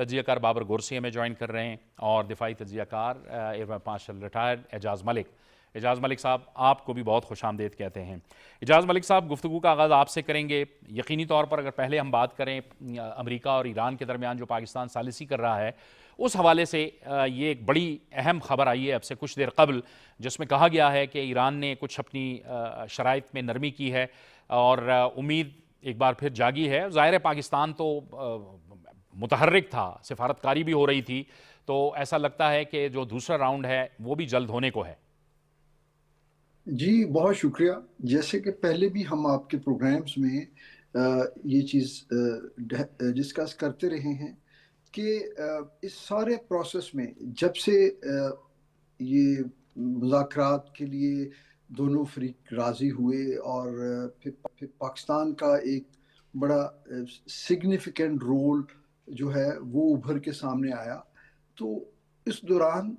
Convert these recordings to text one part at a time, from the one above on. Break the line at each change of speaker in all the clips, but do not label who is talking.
تجزیہ کار بابر گورسی ہمیں جوائن کر رہے ہیں اور دفاعی تجزیہ کار ایئر مارشل ریٹائرڈ اعجاز ملک. اعجاز ملک صاحب آپ کو بھی بہت خوش آمدید کہتے ہیں. اعجاز ملک صاحب گفتگو کا آغاز آپ سے کریں گے. یقینی طور پر اگر پہلے ہم بات کریں امریکہ اور ایران کے درمیان جو پاکستان ثالثی کر رہا ہے اس حوالے سے یہ ایک بڑی اہم خبر آئی ہے اب سے کچھ دیر قبل جس میں کہا گیا ہے کہ ایران نے کچھ اپنی شرائط میں نرمی کی ہے اور امید ایک بار پھر جاگی ہے. ظاہر ہے پاکستان تو متحرک تھا, سفارتکاری بھی ہو رہی تھی, تو ایسا لگتا ہے کہ جو دوسرا راؤنڈ ہے وہ بھی جلد ہونے کو ہے.
جی بہت شکریہ. جیسے کہ پہلے بھی ہم آپ کے پروگرامز میں یہ چیز ڈسکس کرتے رہے ہیں کہ اس سارے پروسیس میں جب سے یہ مذاکرات کے لیے دونوں فریق راضی ہوئے اور پھر پاکستان کا ایک بڑا سگنیفیکنٹ رول جو ہے وہ ابھر کے سامنے آیا, تو اس دوران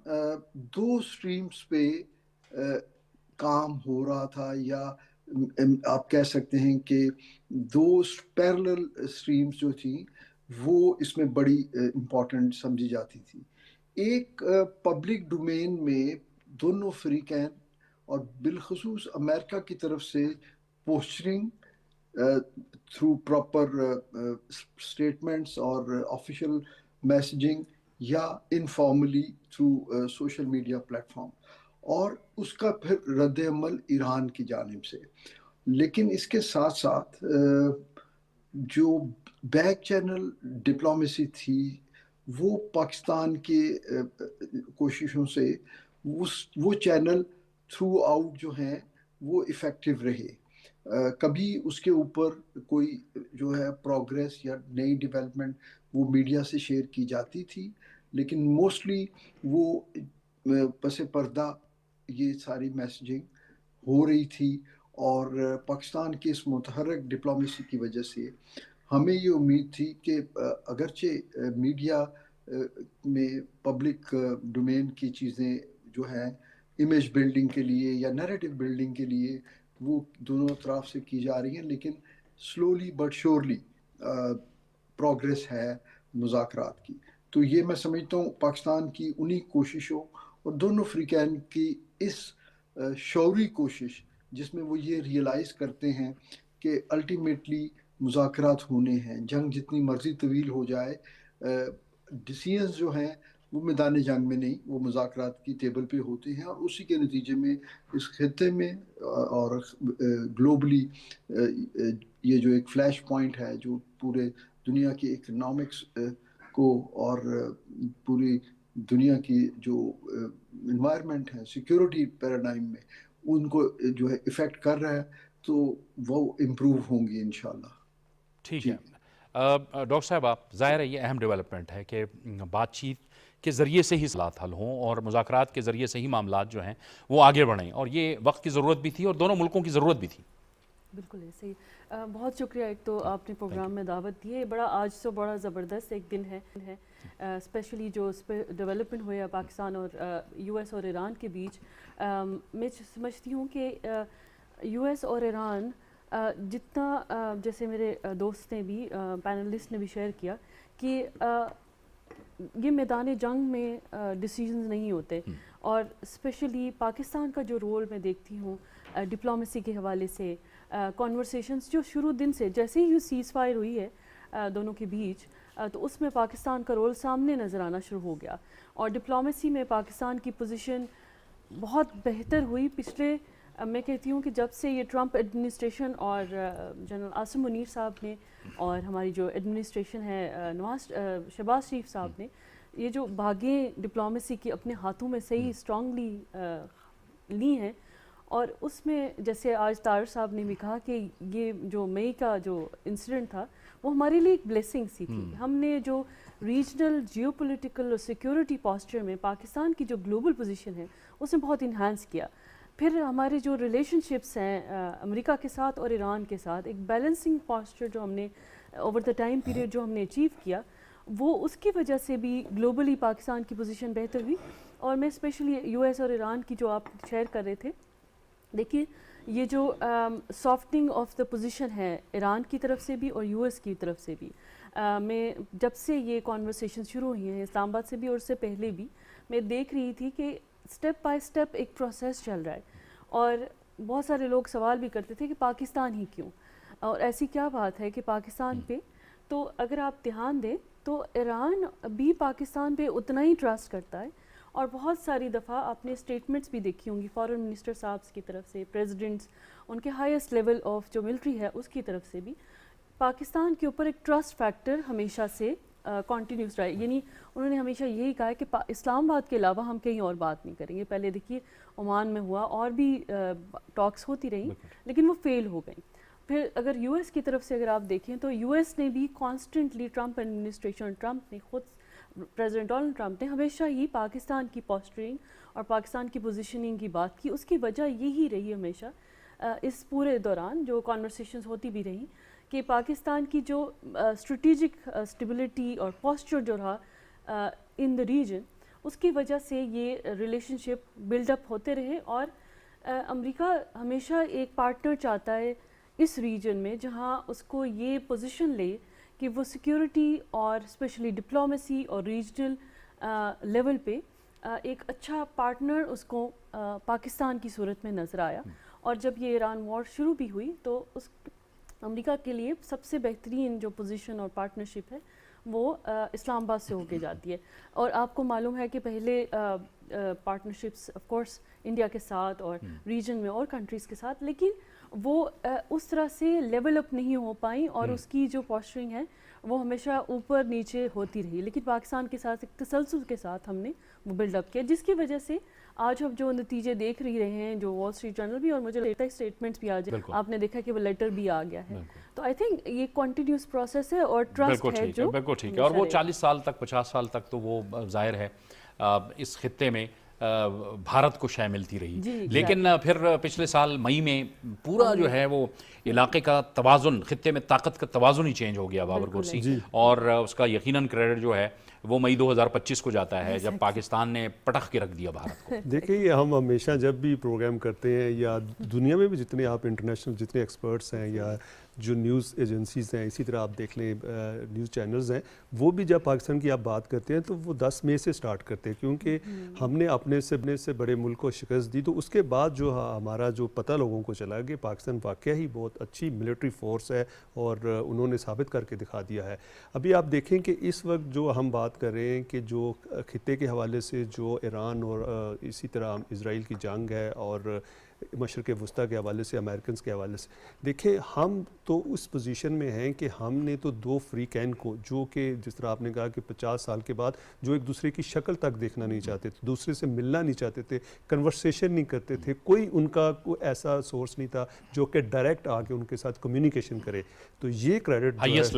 دو سٹریمز پہ کام ہو رہا تھا, یا آپ کہہ سکتے ہیں کہ دو پیرلل سٹریمز جو تھیں وہ اس میں بڑی امپورٹنٹ سمجھی جاتی تھی. ایک پبلک ڈومین میں دونوں فریقین اور بالخصوص امریکہ کی طرف سے پوسچرنگ تھرو پراپر اسٹیٹمنٹس اور آفیشیل میسیجنگ یا informally through social media plate form, اور اس کا پھر رد عمل ایران کی جانب سے. لیکن اس کے ساتھ ساتھ جو بیک چینل ڈپلومیسی تھی وہ پاکستان کے کوششوں سے وہ چینل تھرو آؤٹ جو ہیں وہ ایفیکٹو رہے. کبھی اس کے اوپر کوئی جو ہے پروگریس یا نئی ڈیولپمنٹ وہ میڈیا سے شیئر کی جاتی تھی, لیکن موسٹلی وہ پس پردہ یہ ساری میسیجنگ ہو رہی تھی. اور پاکستان کی اس متحرک ڈپلومیسی کی وجہ سے ہمیں یہ امید تھی کہ اگرچہ میڈیا میں پبلک ڈومین کی چیزیں جو ہیں امیج بلڈنگ کے لیے یا نیریٹو بلڈنگ کے لیے وہ دونوں طرف سے کی جا رہی ہیں, لیکن سلولی بٹ شورلی پروگریس ہے مذاکرات کی. تو یہ میں سمجھتا ہوں پاکستان کی انہی کوششوں اور دونوں فریقین کی اس شعوری کوشش جس میں وہ یہ ریئلائز کرتے ہیں کہ الٹیمیٹلی مذاکرات ہونے ہیں, جنگ جتنی مرضی طویل ہو جائے ڈیسیژنز جو ہیں وہ میدان جنگ میں نہیں, وہ مذاکرات کی ٹیبل پہ ہوتے ہیں, اور اسی کے نتیجے میں اس خطے میں اور گلوبلی یہ جو ایک فلیش پوائنٹ ہے جو پورے دنیا کی اکنامکس کو اور پوری دنیا کی جو انوائرمنٹ ہے سیکیورٹی پیراڈائم میں ان کو جو ہے افیکٹ کر رہا ہے, تو وہ امپروو ہوں گی انشاءاللہ.
ٹھیک ہے ڈاکٹر صاحب, آپ ظاہر ہے یہ اہم ڈیولپمنٹ ہے کہ بات چیت کے ذریعے سے ہی حالات حل ہوں اور مذاکرات کے ذریعے سے ہی معاملات جو ہیں وہ آگے بڑھیں, اور یہ وقت کی ضرورت بھی تھی اور دونوں ملکوں کی ضرورت بھی تھی.
بالکل ایسے ہی. بہت شکریہ, ایک تو آپ نے پروگرام میں دعوت دی ہے, بڑا آج تو بڑا زبردست ایک دن ہے اسپیشلی جو اس پہ ڈیولپمنٹ ہوئی ہے پاکستان اور یو ایس اور ایران کے بیچ. میں سمجھتی ہوں کہ یو ایس اور ایران جتنا جیسے میرے دوست نے بھی پینلسٹ نے بھی شیئر کیا کہ یہ میدان جنگ میں ڈیسیژنز نہیں ہوتے, اور اسپیشلی پاکستان کا جو رول میں دیکھتی ہوں ڈپلومیسی کے حوالے سے کانورسیشنز جو شروع دن سے جیسے ہی سیز فائر ہوئی ہے دونوں کے بیچ, تو اس میں پاکستان کا رول سامنے نظر آنا شروع ہو گیا, اور ڈپلومیسی میں پاکستان کی پوزیشن بہت بہتر ہوئی. پچھلے میں کہتی ہوں کہ جب سے یہ ٹرمپ ایڈمنسٹریشن اور جنرل عاصم منیر صاحب نے اور ہماری جو ایڈمنسٹریشن ہے شہباز شریف صاحب نے یہ جو بھاگیں ڈپلومیسی کی اپنے ہاتھوں میں صحیح اسٹرانگلی لی ہیں, اور اس میں جیسے آج طاہر صاحب نے بھی کہا کہ یہ جو مئی کا جو انسیڈنٹ تھا وہ ہمارے لیے ایک بلیسنگ سی تھی. ہم نے جو ریجنل جیو پولیٹیکل اور سیکیورٹی پاسچر میں پاکستان کی جو گلوبل پوزیشن ہے اسے بہت انہانس کیا. پھر ہمارے جو ریلیشن شپس ہیں امریکہ کے ساتھ اور ایران کے ساتھ ایک بیلنسنگ پاسچر جو ہم نے اوور دا ٹائم پیریڈ جو ہم نے اچیو کیا, وہ اس کی وجہ سے بھی گلوبلی پاکستان کی پوزیشن بہتر ہوئی. اور میں اسپیشلی یو ایس اور ایران کی جو آپ شیئر کر رہے تھے, دیکھیے یہ جو سافٹنگ آف دا پوزیشن ہے ایران کی طرف سے بھی اور یو ایس کی طرف سے بھی، میں جب سے یہ کانورسیشن شروع ہوئی ہیں اسلام آباد سے بھی اور اس سے پہلے بھی، میں دیکھ رہی تھی کہ سٹیپ بائی سٹیپ ایک پروسیس چل رہا ہے، اور بہت سارے لوگ سوال بھی کرتے تھے کہ پاکستان ہی کیوں، اور ایسی کیا بات ہے کہ پاکستان پہ، تو اگر آپ دھیان دیں تو ایران بھی پاکستان پہ اتنا ہی ٹرسٹ کرتا ہے، اور بہت ساری دفعہ آپ نے اسٹیٹمنٹس بھی دیکھی ہوں گی فارن منسٹر صاحب کی طرف سے، پریزیڈنٹس، ان کے ہائیسٹ لیول آف جو ملٹری ہے اس کی طرف سے بھی پاکستان کے اوپر ایک ٹرسٹ فیکٹر ہمیشہ سے کنٹینیوس رہا ہے، یعنی انہوں نے ہمیشہ یہی کہا ہے کہ اسلام آباد کے علاوہ ہم کہیں اور بات نہیں کریں گے۔ پہلے دیکھیے عمان میں ہوا اور بھی ٹاکس ہوتی رہیں لیکن وہ فیل ہو گئیں۔ پھر اگر یو ایس کی طرف سے اگر آپ دیکھیں تو یو ایس نے بھی کانسٹنٹلی، ٹرمپ ایڈمنسٹریشن، ٹرمپ نے خود، پریزیڈنٹ ڈونلڈ ٹرمپ نے ہمیشہ ہی پاکستان کی پوسچرنگ اور پاکستان کی پوزیشننگ کی بات کی۔ اس کی وجہ یہی رہی ہمیشہ اس پورے دوران جو کانورسیشنز ہوتی بھی رہیں کہ پاکستان کی جو اسٹریٹجک اسٹیبلٹی اور پوسچر جو رہا ان دا ریجن، اس کی وجہ سے یہ ریلیشن شپ بلڈ اپ ہوتے رہے، اور امریکہ ہمیشہ ایک پارٹنر چاہتا ہے اس ریجن میں جہاں اس کو یہ پوزیشن لے کہ وہ سیکیورٹی اور اسپیشلی ڈپلومیسی اور ریجنل لیول پہ ایک اچھا پارٹنر اس کو پاکستان کی صورت میں نظر آیا۔ اور جب یہ ایران وار شروع بھی ہوئی تو اس امریکہ کے لیے سب سے بہترین جو پوزیشن اور پارٹنرشپ ہے وہ اسلام آباد سے ہو کے جاتی ہے، اور آپ کو معلوم ہے کہ پہلے پارٹنرشپس آف کورس انڈیا کے ساتھ اور ریجن میں اور کنٹریز کے ساتھ، لیکن وہ اس طرح سے لیول اپ نہیں ہو پائیں، اور اس کی جو پوسچرنگ ہے وہ ہمیشہ اوپر نیچے ہوتی رہی، لیکن پاکستان کے ساتھ ایک تسلسل کے ساتھ ہم نے وہ بلڈ اپ کیا، جس کی وجہ سے آج ہم جو نتیجے دیکھ رہے ہیں، جو وال اسٹریٹ جرنل بھی اور مجھے لیٹسٹ اسٹیٹمنٹس بھی آج آپ نے دیکھا کہ وہ لیٹر بھی آ گیا ہے، تو آئی تھنک یہ کنٹینیوس پروسیس ہے اور ٹرسٹ ہے جو
بالکل ٹھیک ہے، اور وہ 40 سال تک 50 سال تک تو وہ ظاہر ہے اس خطے میں بھارت کو شے ملتی رہی، لیکن پھر پچھلے سال مئی میں پورا جو ہے وہ علاقے کا توازن، خطے میں طاقت کا توازن ہی چینج ہو گیا بابر کرسی، اور اس کا یقیناً کریڈٹ جو ہے وہ مئی 2025 کو جاتا ہے جب پاکستان نے پٹخ کے رکھ دیا بھارت کو۔
دیکھیں ہم ہمیشہ جب بھی پروگرام کرتے ہیں یا دنیا میں بھی جتنے آپ انٹرنیشنل جتنے ایکسپرٹس ہیں یا جو نیوز ایجنسیز ہیں، اسی طرح آپ دیکھ لیں نیوز چینلز ہیں، وہ بھی جب پاکستان کی آپ بات کرتے ہیں تو وہ 10 مئی سے سٹارٹ کرتے ہیں، کیونکہ ہم نے اپنے سے بڑے ملک کو شکست دی، تو اس کے بعد جو ہمارا جو پتہ لوگوں کو چلا کہ پاکستان واقعہ ہی بہت اچھی ملٹری فورس ہے اور انہوں نے ثابت کر کے دکھا دیا ہے۔ ابھی آپ دیکھیں کہ اس وقت جو ہم بات کر رہے ہیں کہ جو خطے کے حوالے سے جو ایران اور اسی طرح اسرائیل کی جنگ ہے اور مشرق وسطیٰ کے حوالے سے امریکنز کے حوالے سے، دیکھیں ہم تو اس پوزیشن میں ہیں کہ ہم نے تو دو فری کین کو، جو کہ جس طرح آپ نے کہا کہ 50 سال کے بعد جو ایک دوسرے کی شکل تک دیکھنا نہیں چاہتے تھے، دوسرے سے ملنا نہیں چاہتے تھے، کنورسیشن نہیں کرتے تھے، کوئی ان کا کوئی ایسا سورس نہیں تھا جو کہ ڈائریکٹ آ کے ان کے ساتھ کمیونیکیشن کرے، تو یہ کریڈٹ
ہائیسٹ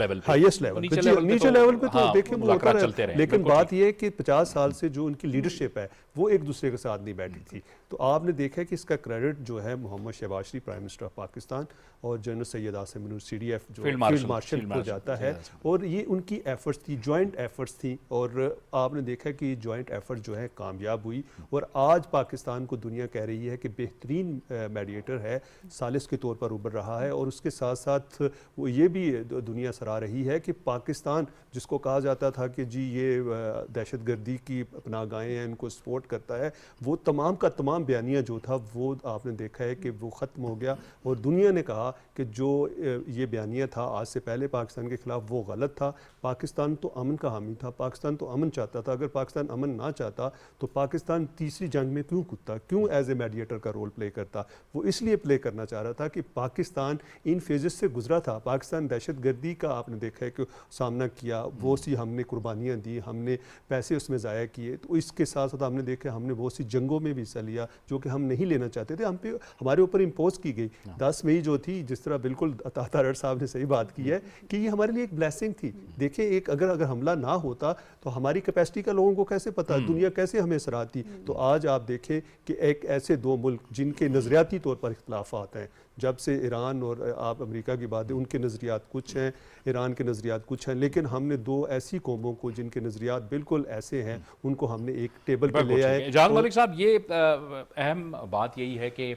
لیول
نیچے لیول پہ تو دیکھیں وہ ہوتا رہا، لیکن بات یہ ہے کہ 50 سال سے جو ان کی لیڈرشپ ہے وہ ایک دوسرے کے ساتھ نہیں بیٹھی تھی، تو آپ نے دیکھا کہ اس کا کریڈٹ جو ہے محمد شہباز شریف پرائم منسٹر آف پاکستان اور جنرل سید عاصم منور CDF جو فیلڈ مارشل کو جاتا ہے، اور یہ ان کی ایفرٹس تھی، جوائنٹ ایفرٹس تھیں، اور آپ نے دیکھا کہ یہ جوائنٹ ایفرٹ جو ہے کامیاب ہوئی، اور آج پاکستان کو دنیا کہہ رہی ہے کہ بہترین میڈیٹر ہے، ثالث کے طور پر ابھر رہا ہے، اور اس کے ساتھ ساتھ وہ یہ بھی دنیا سراہ رہی ہے کہ پاکستان جس کو کہا جاتا تھا کہ جی یہ دہشت گردی کی پناہ گاہیں ہیں، ان کو سپورٹ کرتا ہے، وہ تمام کا تمام بیانیہ جو تھا وہ آپ نے دیکھا ہے کہ وہ ختم ہو گیا، اور دنیا نے کہا کہ جو یہ بیانیہ تھا آج سے پہلے پاکستان کے خلاف وہ غلط تھا، پاکستان تو امن کا حامی تھا، پاکستان تو امن چاہتا تھا، اگر پاکستان امن نہ چاہتا تو پاکستان تیسری جنگ میں کیوں کودتا، کیوں ایز اے میڈیٹر کا رول پلے کرتا، وہ اس لیے پلے کرنا چاہ رہا تھا کہ پاکستان ان فیزز سے گزرا تھا، پاکستان دہشت گردی کا آپ نے دیکھا ہے کہ سامنا کیا، وہ سی ہم نے قربانیاں دی، ہم نے پیسے اس میں ضائع کیے، تو اس کے ساتھ ساتھ ہم نے دیکھا ہم نے بہت سی جنگوں میں بھی حصہ لیا جو کہ ہم نہیں لینا چاہتے تھے، ہم پہ ہمارے اوپر امپوز کی گئی۔ 10 مئی جو تھی، جس طرح بالکل عطا رٹ صاحب نے صحیح بات کی ہے کہ یہ ہمارے لیے ایک بلیسنگ تھی، دیکھیں ایک اگر حملہ نہ ہوتا تو ہماری کیپیسٹی کا لوگوں کو کیسے پتہ، دنیا کیسے ہمیں سراہتی، تو آج آپ دیکھیں کہ ایک ایسے دو ملک جن کے نظریاتی طور پر اختلافات ہیں، جب سے ایران اور آپ امریکہ کی بات ہے، ان کے نظریات کچھ ہیں، ایران کے نظریات کچھ ہیں، لیکن ہم نے دو ایسی قوموں کو جن کے نظریات بالکل ایسے ہیں ان کو ہم نے ایک ٹیبل پہ لے آئے۔
جان ملک صاحب، یہ اہم بات یہی ہے کہ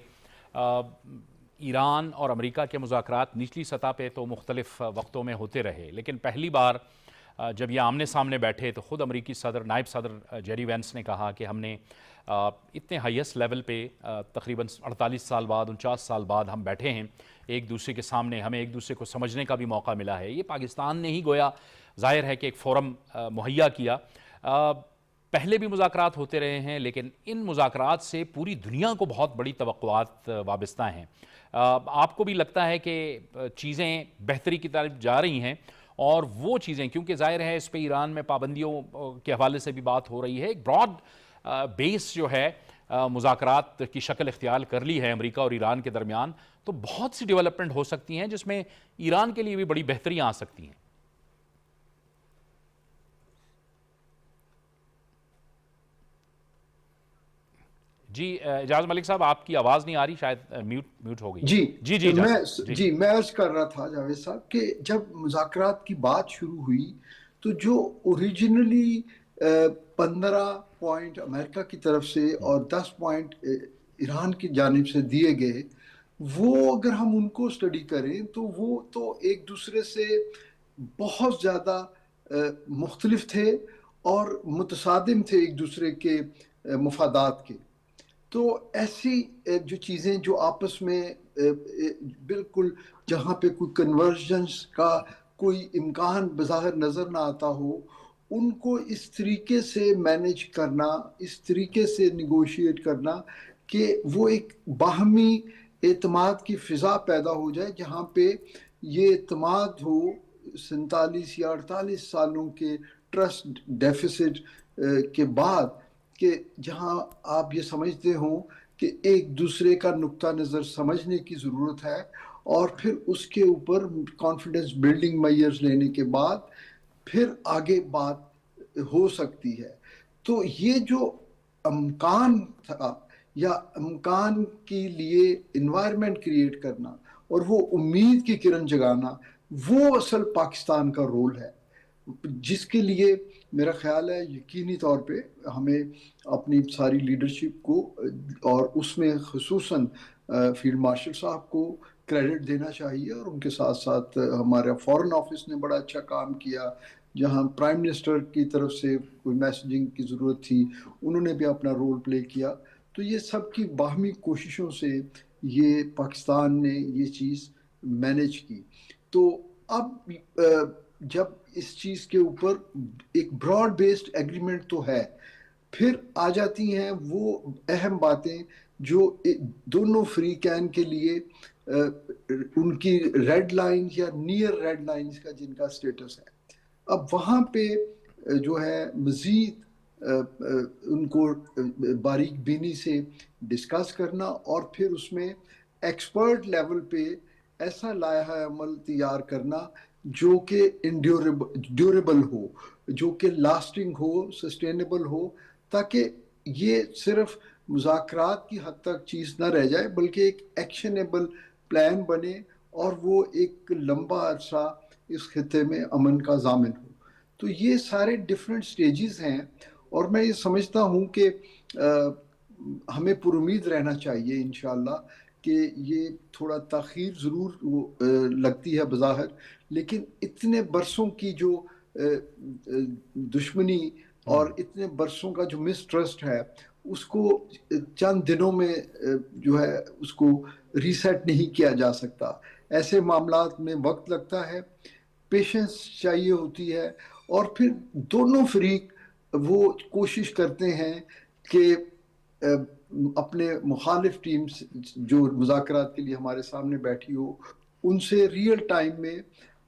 ایران اور امریکہ کے مذاکرات نچلی سطح پہ تو مختلف وقتوں میں ہوتے رہے، لیکن پہلی بار جب یہ آمنے سامنے بیٹھے تو خود امریکی صدر نائب صدر جیری وینس نے کہا کہ ہم نے اتنے ہائیسٹ لیول پہ تقریباً 48 سال بعد 49 سال بعد ہم بیٹھے ہیں ایک دوسرے کے سامنے، ہمیں ایک دوسرے کو سمجھنے کا بھی موقع ملا ہے۔ یہ پاکستان نے ہی گویا ظاہر ہے کہ ایک فورم مہیا کیا۔ پہلے بھی مذاکرات ہوتے رہے ہیں، لیکن ان مذاکرات سے پوری دنیا کو بہت بڑی توقعات وابستہ ہیں۔ آپ کو بھی لگتا ہے کہ چیزیں بہتری کی طرف جا رہی ہیں، اور وہ چیزیں کیونکہ ظاہر ہے اس پہ ایران میں پابندیوں کے حوالے سے بھی بات ہو رہی ہے، ایک براڈ بیس جو ہے مذاکرات کی شکل اختیار کر لی ہے امریکہ اور ایران کے درمیان، تو بہت سی ڈیولپمنٹ ہو سکتی ہیں جس میں ایران کے لیے بھی بڑی بہتریاں آ سکتی ہیں۔ جی اعجاز ملک صاحب، آپ کی آواز نہیں آ رہی، شاید میوٹ ہو گئی۔
جی میں عرض کر رہا تھا جاوید صاحب کہ جب مذاکرات کی بات شروع ہوئی تو جو اوریجنلی 15 پوائنٹ امریکہ کی طرف سے اور 10 پوائنٹ ایران کی جانب سے دیے گئے، وہ اگر ہم ان کو اسٹڈی کریں تو وہ تو ایک دوسرے سے بہت زیادہ مختلف تھے اور متصادم تھے ایک دوسرے کے مفادات کے۔ تو ایسی جو چیزیں جو آپس میں بالکل جہاں پہ کوئی کنورجنس کا کوئی امکان بظاہر نظر نہ آتا ہو، ان کو اس طریقے سے مینیج کرنا، اس طریقے سے نیگوشیٹ کرنا کہ وہ ایک باہمی اعتماد کی فضا پیدا ہو جائے، جہاں پہ یہ اعتماد ہو 47 یا 48 سالوں کے ٹرسٹ ڈیفیسٹ کے بعد، کہ جہاں آپ یہ سمجھتے ہوں کہ ایک دوسرے کا نقطہ نظر سمجھنے کی ضرورت ہے، اور پھر اس کے اوپر کانفیڈنس بلڈنگ میئرز لینے کے بعد پھر آگے بات ہو سکتی ہے۔ تو یہ جو امکان تھا یا امکان کے لیے انوائرمنٹ کریٹ کرنا اور وہ امید کی کرن جگانا، وہ اصل پاکستان کا رول ہے، جس کے لیے میرا خیال ہے یقینی طور پہ ہمیں اپنی ساری لیڈرشپ کو اور اس میں خصوصاً فیلڈ مارشل صاحب کو کریڈٹ دینا چاہیے، اور ان کے ساتھ ساتھ ہمارا فورن آفس نے بڑا اچھا کام کیا، جہاں پرائم منسٹر کی طرف سے کوئی میسیجنگ کی ضرورت تھی انہوں نے بھی اپنا رول پلے کیا۔ تو یہ سب کی باہمی کوششوں سے یہ پاکستان نے یہ چیز مینیج کی۔ تو اب جب اس چیز کے اوپر ایک براڈ بیسڈ ایگریمنٹ تو ہے، پھر آ جاتی ہیں وہ اہم باتیں جو دونوں فریقین کے لیے ان کی ریڈ لائنز یا نیئر ریڈ لائنز کا جن کا سٹیٹس ہے۔ اب وہاں پہ جو ہے مزید ان کو باریک بینی سے ڈسکس کرنا، اور پھر اس میں ایکسپرٹ لیول پہ ایسا لائحہ عمل تیار کرنا جو کہ ڈیوریبل ہو، جو کہ لاسٹنگ ہو، سسٹینیبل ہو، تاکہ یہ صرف مذاکرات کی حد تک چیز نہ رہ جائے بلکہ ایک ایکشنیبل پلان بنے اور وہ ایک لمبا عرصہ اس خطے میں امن کا ضامن ہو۔ تو یہ سارے ڈیفرنٹ سٹیجز ہیں، اور میں یہ سمجھتا ہوں کہ ہمیں پر امید رہنا چاہیے انشاءاللہ کہ یہ تھوڑا تاخیر ضرور لگتی ہے بظاہر، لیکن اتنے برسوں کی جو دشمنی اور اتنے برسوں کا جو مسٹرسٹ ہے، اس کو چند دنوں میں جو ہے اس کو ریسیٹ نہیں کیا جا سکتا۔ ایسے معاملات میں وقت لگتا ہے، پیشنس چاہیے ہوتی ہے، اور پھر دونوں فریق وہ کوشش کرتے ہیں کہ اپنے مخالف ٹیمز جو مذاکرات کے لیے ہمارے سامنے بیٹھی ہو، ان سے ریئل ٹائم میں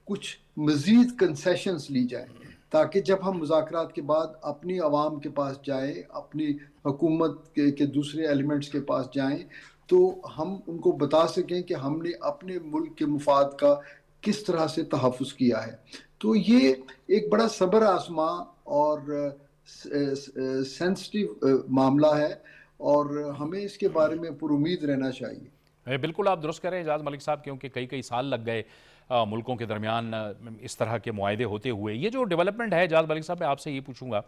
کچھ مزید کنسیشنز لی جائیں، تاکہ جب ہم مذاکرات کے بعد اپنی عوام کے پاس جائیں، اپنی حکومت کے دوسرے ایلیمنٹس کے پاس جائیں، تو ہم ان کو بتا سکیں کہ ہم نے اپنے ملک کے مفاد کا کس طرح سے تحفظ کیا ہے۔ تو یہ ایک بڑا صبر آزما اور سینسٹیو معاملہ ہے، اور ہمیں اس کے بارے میں پر امید رہنا چاہیے۔
بالکل آپ درست کہہ رہے ہیں اعجاز ملک صاحب، کیونکہ کئی سال لگ گئے ملکوں کے درمیان اس طرح کے معاہدے ہوتے ہوئے۔ یہ جو ڈیولپمنٹ ہے اعجاز ملک صاحب، میں آپ سے یہ پوچھوں گا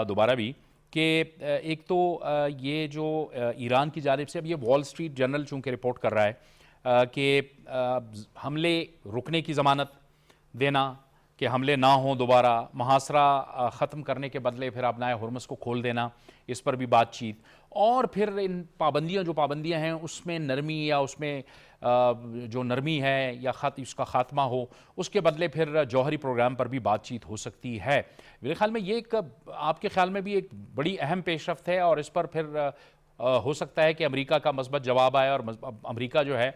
دوبارہ بھی کہ ایک تو یہ جو ایران کی جانب سے اب یہ وال اسٹریٹ جرنل چونکہ رپورٹ کر رہا ہے کہ حملے رکنے کی ضمانت دینا کہ حملے نہ ہوں دوبارہ، محاصرہ ختم کرنے کے بدلے پھر ابنائے ہرمز کو کھول دینا، اس پر بھی بات چیت، اور پھر ان پابندیاں ہیں اس میں نرمی، یا اس میں جو نرمی ہے یا اس کا خاتمہ ہو، اس کے بدلے پھر جوہری پروگرام پر بھی بات چیت ہو سکتی ہے۔ میرے خیال میں یہ ایک آپ کے خیال میں بھی ایک بڑی اہم پیش رفت ہے، اور اس پر پھر ہو سکتا ہے کہ امریکہ کا مثبت جواب آئے اور امریکہ جو ہے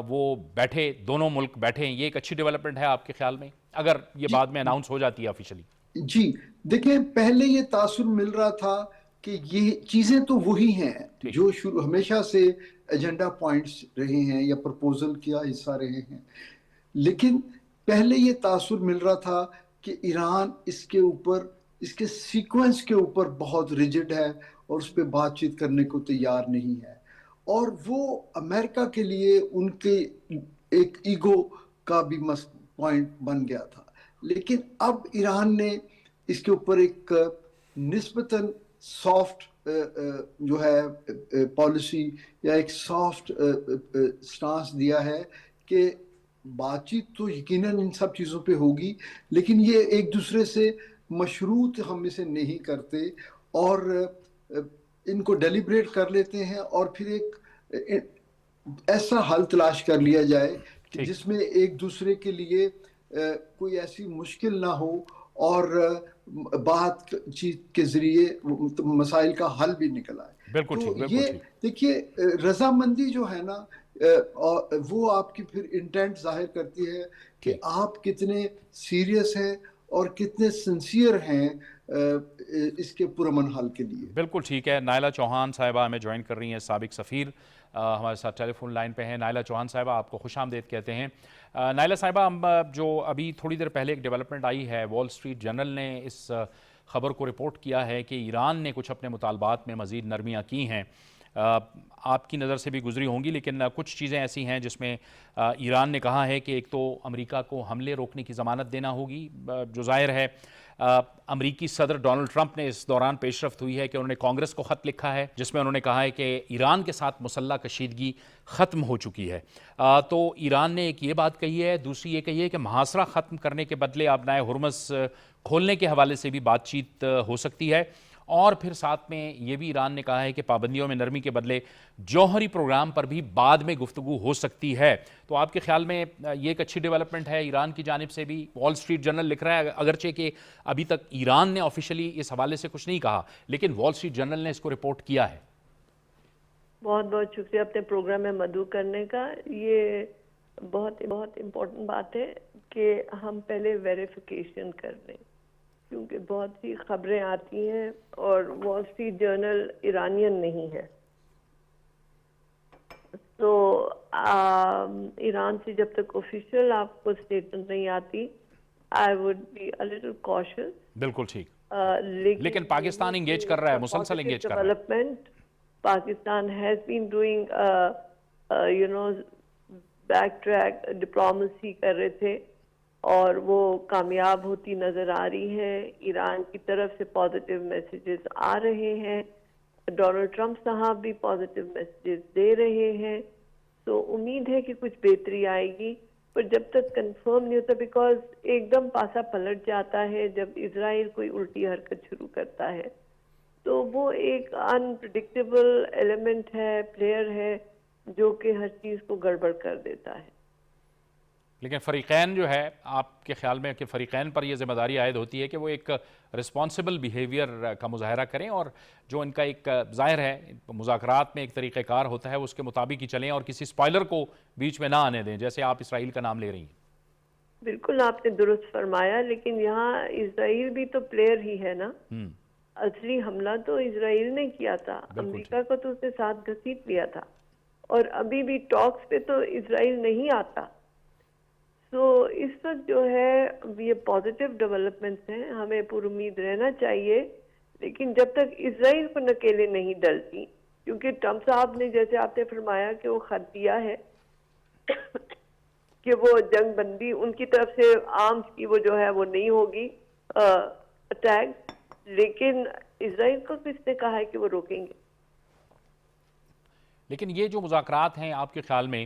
وہ بیٹھے، دونوں ملک بیٹھیں۔ یہ ایک اچھی ڈیولپمنٹ ہے آپ کے خیال میں، اگر یہ بعد میں اناؤنس ہو جاتی ہے آفیشلی؟
جی دیکھیں، پہلے یہ تاثر مل رہا تھا کہ یہ چیزیں تو وہی ہیں جو ہمیشہ سے ایجنڈا پوائنٹس رہے ہیں یا پرپوزل کیا حصہ رہے ہیں، لیکن پہلے یہ تاثر مل رہا تھا کہ ایران اس کے اوپر، اس کے سیکوینس کے اوپر بہت ریجڈ ہے اور اس پہ بات چیت کرنے کو تیار نہیں ہے، اور وہ امریکہ کے لیے ان کے ایک ایگو کا بھی پوائنٹ بن گیا تھا۔ لیکن اب ایران نے اس کے اوپر ایک نسبتاً سافٹ جو ہے پالیسی یا ایک سافٹ سٹانس دیا ہے کہ بات چیت تو یقیناً ان سب چیزوں پہ ہوگی، لیکن یہ ایک دوسرے سے مشروط ہم اسے نہیں کرتے، اور ان کو ڈیلیبریٹ کر لیتے ہیں، اور پھر ایک ایسا حل تلاش کر لیا جائے کہ جس میں ایک دوسرے کے لیے کوئی ایسی مشکل نہ ہو، اور بات چیت کے ذریعے مسائل کا حل بھی نکل آئے۔ تو یہ دیکھیے، رضامندی جو ہے نا، وہ آپ کی پھر انٹینٹ ظاہر کرتی ہے کہ آپ کتنے سیریس ہیں اور کتنے سنسیئر ہیں اس کے پرامن حل کے لیے۔
بالکل ٹھیک ہے۔ نائلہ چوہان صاحبہ ہمیں جوائن کر رہی ہیں، سابق سفیر ہمارے ساتھ ٹیلی فون لائن پہ ہیں۔ نائلہ چوہان صاحبہ، آپ کو خوش آمدید کہتے ہیں۔ نائلہ صاحبہ، جو ابھی تھوڑی دیر پہلے ایک ڈیولپمنٹ آئی ہے، وال اسٹریٹ جرنل نے اس خبر کو رپورٹ کیا ہے کہ ایران نے کچھ اپنے مطالبات میں مزید نرمیاں کی ہیں، آپ کی نظر سے بھی گزری ہوں گی، لیکن کچھ چیزیں ایسی ہیں جس میں ایران نے کہا ہے کہ ایک تو امریکہ کو حملے روکنے کی ضمانت دینا ہوگی، جو ظاہر ہے امریکی صدر ڈونلڈ ٹرمپ نے اس دوران پیش رفت ہوئی ہے کہ انہوں نے کانگریس کو خط لکھا ہے جس میں انہوں نے کہا ہے کہ ایران کے ساتھ مسلح کشیدگی ختم ہو چکی ہے۔ تو ایران نے ایک یہ بات کہی ہے، دوسری یہ کہی ہے کہ محاصرہ ختم کرنے کے بدلے ابنائے ہرمز کھولنے کے حوالے سے بھی بات چیت ہو سکتی ہے، اور پھر ساتھ میں یہ بھی ایران نے کہا ہے کہ پابندیوں میں نرمی کے بدلے جوہری پروگرام پر بھی بعد میں گفتگو ہو سکتی ہے۔ تو آپ کے خیال میں یہ ایک اچھی ڈیولپمنٹ ہے ایران کی جانب سے بھی؟ وال اسٹریٹ جرنل لکھ رہا ہے، اگرچہ کہ ابھی تک ایران نے آفیشلی اس حوالے سے کچھ نہیں کہا، لیکن وال اسٹریٹ جرنل نے اس کو رپورٹ کیا ہے۔
بہت بہت شکریہ اپنے پروگرام میں مدعو کرنے کا۔ یہ بہت امپورٹنٹ بات ہے کہ ہم پہلے ویریفیکیشن کر لیں، کیونکہ بہت سی خبریں آتی ہیں اور وال اسٹریٹ جرنل ایرانین نہیں ہے، تو ایران سے جب تک آفیشیل آپ کو اسٹیٹمنٹ نہیں آتی، I would be a little کوشس۔
بالکل ٹھیک، لیکن پاکستان انگیج کر رہا ہے، مسلسل انگیج کر رہا ہے۔
Development Pakistan has been doing back track diplomacy کر رہے تھے، اور وہ کامیاب ہوتی نظر آ رہی ہے۔ ایران کی طرف سے پازیٹیو میسیجز آ رہے ہیں، ڈونلڈ ٹرمپ صاحب بھی پازیٹیو میسیجز دے رہے ہیں، تو امید ہے کہ کچھ بہتری آئے گی، پر جب تک کنفرم نہیں ہوتا، بیکاز ایک دم پاسا پلٹ جاتا ہے جب اسرائیل کوئی الٹی حرکت شروع کرتا ہے، تو وہ ایک انپریڈکٹیبل ایلیمنٹ ہے، پلیئر ہے، جو کہ ہر چیز کو گڑبڑ کر دیتا ہے۔
لیکن فریقین جو ہے، آپ کے خیال میں کہ فریقین پر یہ ذمہ داری عائد ہوتی ہے کہ وہ ایک رسپانسبل بیہیویئر کا مظاہرہ کریں، اور جو ان کا ایک ظاہر ہے مذاکرات میں ایک طریقہ کار ہوتا ہے اس کے مطابق ہی چلیں، اور کسی سپائلر کو بیچ میں نہ آنے دیں، جیسے آپ اسرائیل کا نام لے رہی ہیں۔
بالکل آپ نے درست فرمایا، لیکن یہاں اسرائیل بھی تو پلیئر ہی ہے نا۔ اصلی حملہ تو اسرائیل نے کیا تھا، امریکہ کو تو اس نے ساتھ گھسیٹ لیا تھا، اور ابھی بھی ٹاکس پہ تو اسرائیل نہیں آتا۔ تو اس وقت جو ہے یہ پازیٹیو ڈیولپمنٹس ہیں، ہمیں پر امید رہنا چاہیے، لیکن جب تک اسرائیل کو نکیلیں نہیں ڈلتی، کیونکہ ٹرمپ صاحب نے جیسے آپ نے فرمایا کہ وہ خط دیا ہے کہ وہ جنگ بندی ان کی طرف سے آرمز کی وہ جو ہے وہ نہیں ہوگی اٹیک، لیکن اسرائیل کو کس نے کہا ہے کہ وہ روکیں گے؟
لیکن یہ جو مذاکرات ہیں آپ کے خیال میں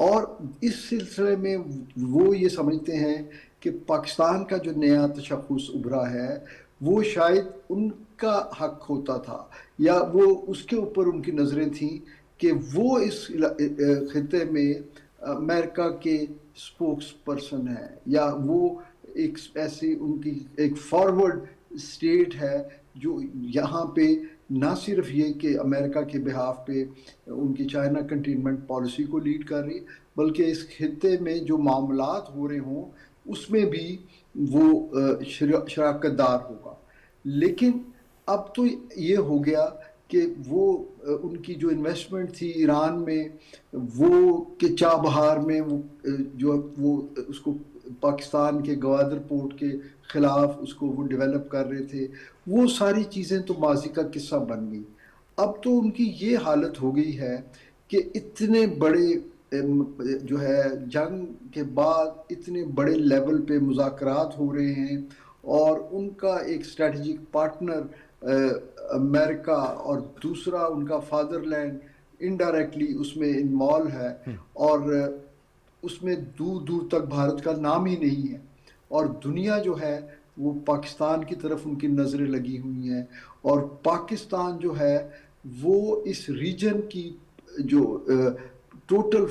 اور اس سلسلے میں وہ یہ سمجھتے ہیں کہ پاکستان کا جو نیا تشخص ابھرا ہے وہ شاید ان کا حق ہوتا تھا، یا وہ اس کے اوپر ان کی نظریں تھیں کہ وہ اس خطے میں امریکہ کے سپوکس پرسن ہیں، یا وہ ایک ایسی ان کی ایک فارورڈ اسٹیٹ ہے جو یہاں پہ نہ صرف یہ کہ امریکہ کے بہاف پہ ان کی چائنا کنٹینمنٹ پالیسی کو لیڈ کر رہی، بلکہ اس خطے میں جو معاملات ہو رہے ہوں اس میں بھی وہ شراکت دار ہوگا۔ لیکن اب تو یہ ہو گیا کہ وہ ان کی جو انویسٹمنٹ تھی ایران میں، وہ کہ چابہار میں وہ اس کو پاکستان کے گوادر پورٹ کے خلاف اس کو وہ ڈیولپ کر رہے تھے، وہ ساری چیزیں تو ماضی کا قصہ بن گئی۔ اب تو ان کی یہ حالت ہو گئی ہے کہ اتنے بڑے جو ہے جنگ کے بعد اتنے بڑے لیول پہ مذاکرات ہو رہے ہیں، اور ان کا ایک اسٹریٹجک پارٹنر امریکہ اور دوسرا ان کا فادر لینڈ انڈائریکٹلی اس میں انوالو ہے، اور اس میں دور دور تک بھارت کا نام ہی نہیں ہے، اور دنیا جو ہے وہ پاکستان کی طرف ان کی نظریں لگی ہوئی ہیں، اور پاکستان جو ہے وہ اس ریجن کی جو ٹوٹل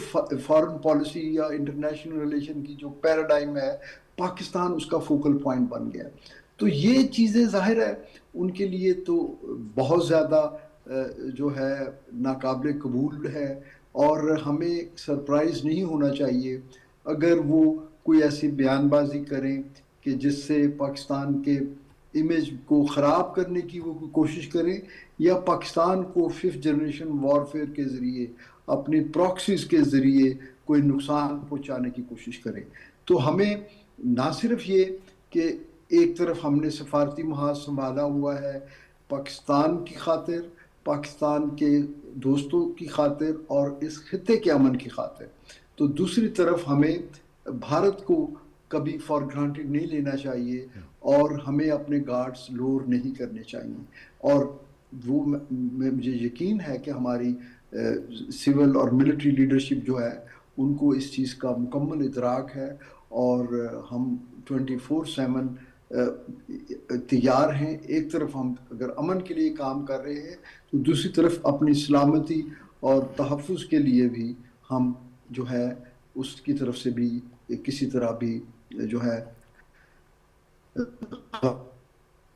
فارن پالیسی یا انٹرنیشنل ریلیشن کی جو پیراڈائم ہے، پاکستان اس کا فوکل پوائنٹ بن گیا۔ تو یہ چیزیں ظاہر ہے ان کے لیے تو بہت زیادہ جو ہے ناقابل قبول ہے، اور ہمیں سرپرائز نہیں ہونا چاہیے اگر وہ کوئی ایسی بیان بازی کریں کہ جس سے پاکستان کے امیج کو خراب کرنے کی وہ کوشش کریں، یا پاکستان کو 5th جنریشن وارفیئر کے ذریعے اپنی پراکسیز کے ذریعے کوئی نقصان پہنچانے کی کوشش کریں۔ تو ہمیں نہ صرف یہ کہ ایک طرف ہم نے سفارتی محاذ سنبھالا ہوا ہے پاکستان کی خاطر، پاکستان کے دوستوں کی خاطر اور اس خطے کے امن کی خاطر، تو دوسری طرف ہمیں بھارت کو کبھی فار گرانٹیڈ نہیں لینا چاہیے، اور ہمیں اپنے گارڈز لوور نہیں کرنے چاہیے۔ اور وہ مجھے یقین ہے کہ ہماری سول اور ملٹری لیڈرشپ جو ہے ان کو اس چیز کا مکمل ادراک ہے، اور ہم 24/7 تیار ہیں۔ ایک طرف ہم اگر امن کے لیے کام کر رہے ہیں تو دوسری طرف اپنی سلامتی اور تحفظ کے لیے بھی ہم جو ہے اس کی طرف سے بھی کسی طرح بھی جو ہے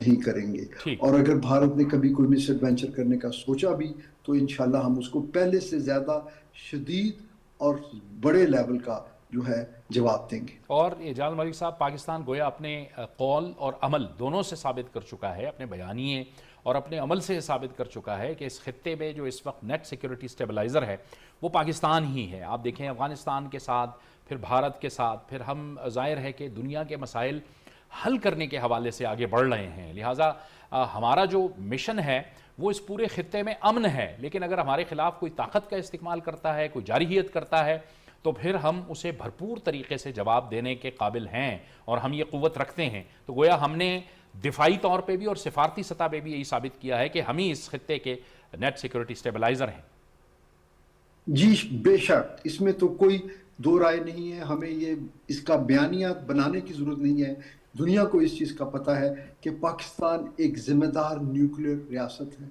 نہیں کریں گے۔ اور اگر بھارت نے کبھی کوئی مس ایڈوینچر کرنے کا سوچا بھی تو انشاءاللہ ہم اس کو پہلے سے زیادہ شدید اور بڑے لیول کا جو ہے جواب دیں گے۔
اور جلال ملک صاحب، پاکستان گویا اپنے قول اور عمل دونوں سے ثابت کر چکا ہے، اپنے بیانیے اور اپنے عمل سے ثابت کر چکا ہے کہ اس خطے میں جو اس وقت نیٹ سیکیورٹی سٹیبلائزر ہے وہ پاکستان ہی ہے۔ آپ دیکھیں افغانستان کے ساتھ، پھر بھارت کے ساتھ، پھر ہم ظاہر ہے کہ دنیا کے مسائل حل کرنے کے حوالے سے آگے بڑھ رہے ہیں، لہٰذا ہمارا جو مشن ہے وہ اس پورے خطے میں امن ہے، لیکن اگر ہمارے خلاف کوئی طاقت کا استعمال کرتا ہے، کوئی جارحیت کرتا ہے، تو پھر ہم اسے بھرپور طریقے سے جواب دینے کے قابل ہیں، اور ہم یہ قوت رکھتے ہیں۔ تو گویا ہم نے دفاعی طور پہ بھی اور سفارتی سطح پہ بھی یہی ثابت کیا ہے کہ ہم ہی اس خطے کے نیٹ سیکیورٹی سٹیبلائزر ہیں۔
جی بے شک، اس میں تو کوئی دو رائے نہیں ہے۔ ہمیں یہ اس کا بیانیات بنانے کی ضرورت نہیں ہے، دنیا کو اس چیز کا پتہ ہے کہ پاکستان ایک ذمہ دار نیوکلیر ریاست ہے،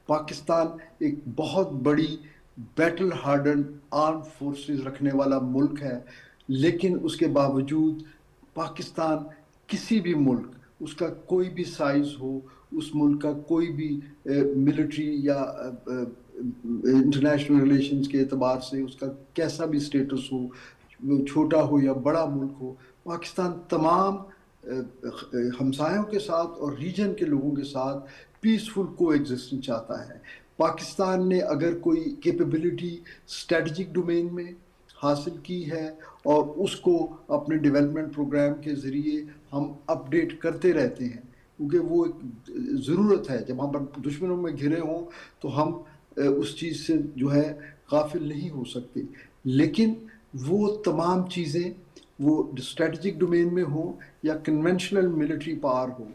پاکستان ایک بہت بڑی بیٹل ہارڈنڈ آرم فورسز رکھنے والا ملک ہے، لیکن اس کے باوجود پاکستان کسی بھی ملک، اس کا کوئی بھی سائز ہو، اس ملک کا کوئی بھی ملٹری یا انٹرنیشنل ریلیشنز کے اعتبار سے اس کا کیسا بھی سٹیٹس ہو، چھوٹا ہو یا بڑا ملک ہو، پاکستان تمام ہمسایوں کے ساتھ اور ریجن کے لوگوں کے ساتھ پیسفل کو ایگزسٹنس چاہتا ہے۔ پاکستان نے اگر کوئی کیپیبلٹی اسٹریٹجک ڈومین میں حاصل کی ہے اور اس کو اپنے ڈیولپمنٹ پروگرام کے ذریعے ہم اپڈیٹ کرتے رہتے ہیں، کیونکہ وہ ایک ضرورت ہے، جب ہم دشمنوں میں گھرے ہوں تو ہم اس چیز سے جو ہے غافل نہیں ہو سکتے، لیکن وہ تمام چیزیں وہ اسٹریٹجک ڈومین میں ہوں یا کنونشنل ملٹری پاور ہو،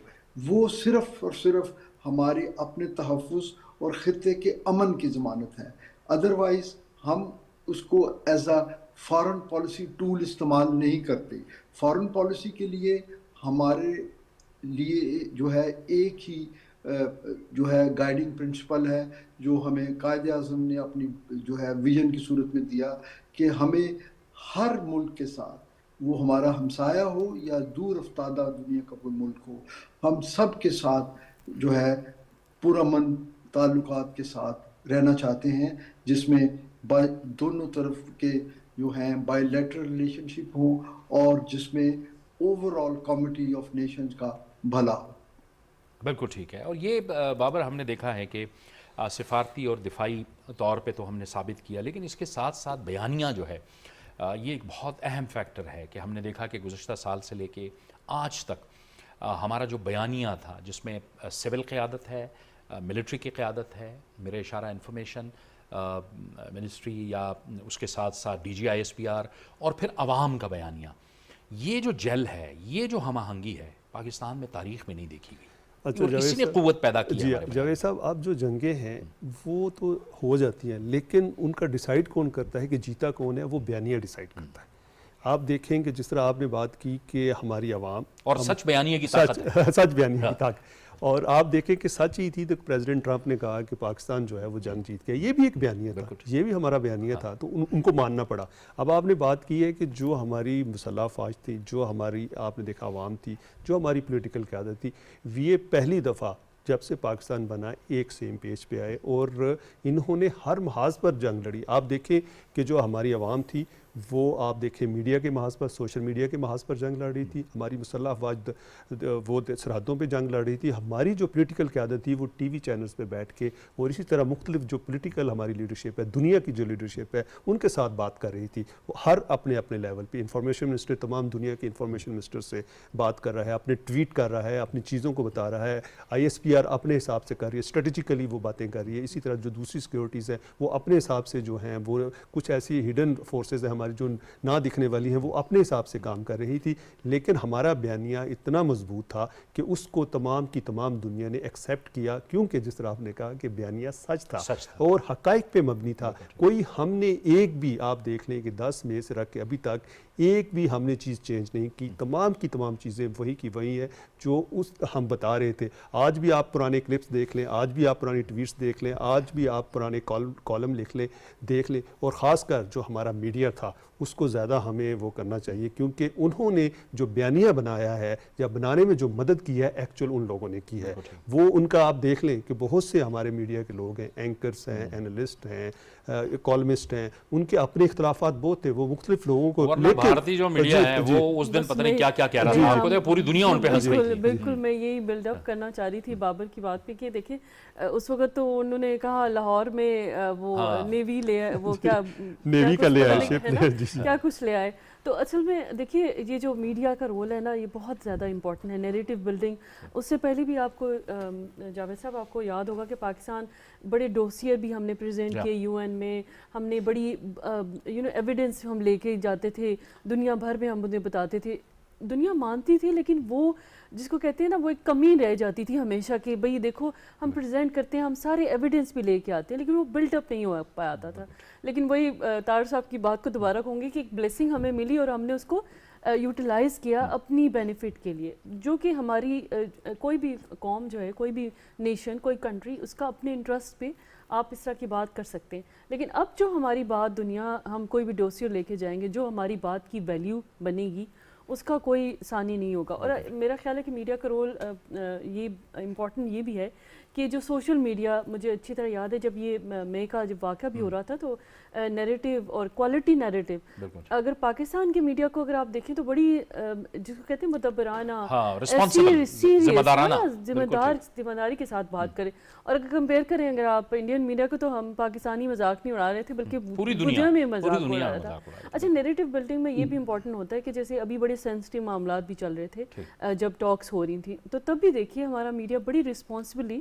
وہ صرف اور صرف ہمارے اپنے تحفظ اور خطے کے امن کی ضمانت ہے۔ ادروائز ہم اس کو as a foreign policy tool استعمال نہیں کرتے. فارن پالیسی کے لیے ہمارے لیے جو ہے ایک ہی جو ہے گائیڈنگ پرنسپل ہے جو ہمیں قائد اعظم نے اپنی جو ہے ویژن کی صورت میں دیا کہ ہمیں ہر ملک کے ساتھ، وہ ہمارا ہمسایہ ہو یا دور افتادہ دنیا کا کوئی ملک ہو، ہم سب کے ساتھ جو ہے پرامن تعلقات کے ساتھ رہنا چاہتے ہیں، جس میں دونوں طرف کے جو ہیں بائی لیٹرل ریلیشن شپ ہوں اور جس میں over all community of nations کا بھلا ہو. بالکل
ٹھیک ہے. اور یہ بابر ہم نے دیکھا ہے کہ سفارتی اور دفاعی طور پہ تو ہم نے ثابت کیا، لیکن اس کے ساتھ ساتھ بیانیہ جو ہے یہ ایک بہت اہم فیکٹر ہے کہ ہم نے دیکھا کہ گزشتہ سال سے لے کے آج تک ہمارا جو بیانیہ تھا، جس میں سول قیادت ہے، ملٹری کی قیادت ہے، میرے اشارہ انفارمیشن منسٹری یا اس کے ساتھ ساتھ DGISPR اور پھر عوام کا بیانیہ، یہ جو جل ہے، یہ جو ہم آہنگی ہے، پاکستان میں تاریخ میں نہیں دیکھی گئی.
اچھا
اس نے قوت پیدا کی.
جی جاوید صاحب، اب جو جنگیں ہیں وہ تو ہو جاتی ہیں، لیکن ان کا ڈیسائیڈ کون کرتا ہے کہ جیتا کون ہے؟ وہ بیانیہ ڈیسائیڈ کرتا ہے. آپ دیکھیں کہ جس طرح آپ نے بات کی کہ ہماری عوام
اور سچ بیانیہ کی طاقت ہے.
سچ بیانیہ کی طاقت. اور آپ دیکھیں کہ سچ ہی تھی تو پریزیڈنٹ ٹرمپ نے کہا کہ پاکستان جو ہے وہ جنگ جیت گیا. یہ بھی ایک بیانیہ تھا، یہ بھی ہمارا بیانیہ تھا، تو ان کو ماننا پڑا. اب آپ نے بات کی ہے کہ جو ہماری مسلح افواج تھی، جو ہماری آپ نے دیکھا عوام تھی، جو ہماری پولیٹیکل قیادت تھی، یہ پہلی دفعہ جب سے پاکستان بنا ایک سیم پیج پہ آئے اور انہوں نے ہر محاذ پر جنگ لڑی. آپ دیکھیں کہ جو ہماری عوام تھی وہ آپ دیکھیں میڈیا کے محاذ پر، سوشل میڈیا کے محاذ پر جنگ لڑ رہی تھی. ہماری مسلح افواج وہ سرحدوں پہ جنگ لڑ رہی تھی. ہماری جو پولیٹیکل قیادت تھی وہ ٹی وی چینلز پہ بیٹھ کے اور اسی طرح مختلف جو پولیٹیکل ہماری لیڈرشپ ہے، دنیا کی جو لیڈرشپ ہے، ان کے ساتھ بات کر رہی تھی. وہ ہر اپنے اپنے لیول پہ. انفارمیشن منسٹر تمام دنیا کے انفارمیشن منسٹر سے بات کر رہا ہے، اپنے ٹویٹ کر رہا ہے، اپنی چیزوں کو بتا رہا ہے. ISPR اپنے حساب سے کر رہی ہے، اسٹریٹجیکلی وہ باتیں کر رہی ہے. اسی طرح جو دوسری سیکورٹیز ہیں وہ اپنے حساب سے جو ہیں، وہ کچھ ایسی ہڈن فورسز ہیں ہماری جو نہ دکھنے والی ہیں، وہ اپنے حساب سے کام کر رہی تھی. لیکن ہمارا بیانیہ اتنا مضبوط تھا کہ اس کو تمام کی تمام دنیا نے ایکسیپٹ کیا، کیونکہ جس طرح آپ نے کہا کہ بیانیہ سچ تھا اور حقائق پہ مبنی تھا. کوئی ہم نے ایک بھی، آپ دیکھ لیں کہ 10 مئی سے رکھ کے ابھی تک ایک بھی ہم نے چیز چینج نہیں کی. تمام کی تمام چیزیں وہی کی وہی ہیں جو ہم بتا رہے تھے. آج بھی آپ پرانے کلپس دیکھ لیں، آج بھی آپ پرانی ٹویٹس دیکھ لیں، آج بھی آپ پرانے کالم لکھ لیں، دیکھ لیں. اور خاص کر جو ہمارا میڈیا تھا اس کو زیادہ ہمیں وہ کرنا چاہیے، کیونکہ انہوں نے جو بیانیہ بنایا ہے یا بنانے میں جو مدد کی ہے ایکچول ان لوگوں نے کی ہے. وہ ان کا آپ دیکھ لیں کہ بہت سے ہمارے میڈیا کے لوگ ہیں، اینکرز ہیں، اینالسٹ ہیں، کالمسٹ ہیں، ان کے اپنے اختلافات بہت تھے. وہ مختلف لوگوں کو
بھارتی جو میڈیا ہے وہ اس دن پتہ نہیں کیا کیا کہہ رہا تھا، آپ کو پوری دنیا ان پہ ہنس رہی تھی.
بالکل میں یہی بلڈ اپ کرنا چاہ رہی تھی بابر کی بات پہ کہ دیکھیں اس وقت تو انہوں نے کہا لاہور میں وہ نیوی لے آئے، وہ کیا
نیوی کا لے آئے،
کیا کچھ لے آئے. تو اصل میں دیکھیے یہ جو میڈیا کا رول ہے نا، یہ بہت زیادہ امپورٹنٹ ہے. نیریٹو بلڈنگ، اس سے پہلے بھی آپ کو جاوید صاحب آپ کو یاد ہوگا کہ پاکستان بڑے ڈوسیئر بھی ہم نے پریزنٹ کیے UN میں. ہم نے بڑی ایویڈنس ہم لے کے جاتے تھے دنیا بھر میں، ہم انہیں بتاتے تھے. دنیا مانتی تھی، لیکن وہ جس کو کہتے ہیں نا، وہ ایک کمی رہ جاتی تھی ہمیشہ کہ بھئی دیکھو ہم پریزنٹ کرتے ہیں، ہم سارے ایویڈنس بھی لے کے آتے ہیں، لیکن وہ بلڈ اپ نہیں ہو پاتا تھا. لیکن وہی طاہر صاحب کی بات کو دوبارہ کہوں گی کہ ایک بلیسنگ ہمیں ملی اور ہم نے اس کو یوٹیلائز کیا اپنی بینیفٹ کے لیے، جو کہ ہماری کوئی بھی قوم جو ہے، کوئی بھی نیشن، کوئی کنٹری، اس کا اپنے انٹرسٹ پہ آپ اس طرح کی بات کر سکتے ہیں. لیکن اب جو ہماری بات دنیا، ہم کوئی بھی ڈوسیئر لے کے جائیں گے، جو ہماری بات کی ویلیو بنے گی اس کا کوئی ثانی نہیں ہوگا. اور میرا خیال ہے کہ میڈیا کا رول یہ امپورٹنٹ یہ بھی ہے کہ جو سوشل میڈیا، مجھے اچھی طرح یاد ہے جب یہ مئی کا جب واقعہ بھی ہو رہا تھا تو نیریٹو اور کوالٹی نیریٹو، اگر پاکستان کے میڈیا کو اگر آپ دیکھیں تو بڑی جس کو کہتے ہیں مدبرانہ، ذمہ داری کے ساتھ بات کریں. اور اگر کمپیئر کریں اگر آپ انڈین میڈیا کو، تو ہم پاکستانی مذاق نہیں اڑا رہے تھے بلکہ پوری دنیا میں مذاق اڑا رہا تھا. اچھا، نیریٹو بلڈنگ میں یہ بھی امپورٹنٹ ہوتا ہے کہ جیسے ابھی بڑے سینسٹیو معاملات بھی چل رہے تھے جب ٹاکس ہو رہی تھیں، تو تب بھی دیکھیے ہمارا میڈیا بڑی رسپانسبلی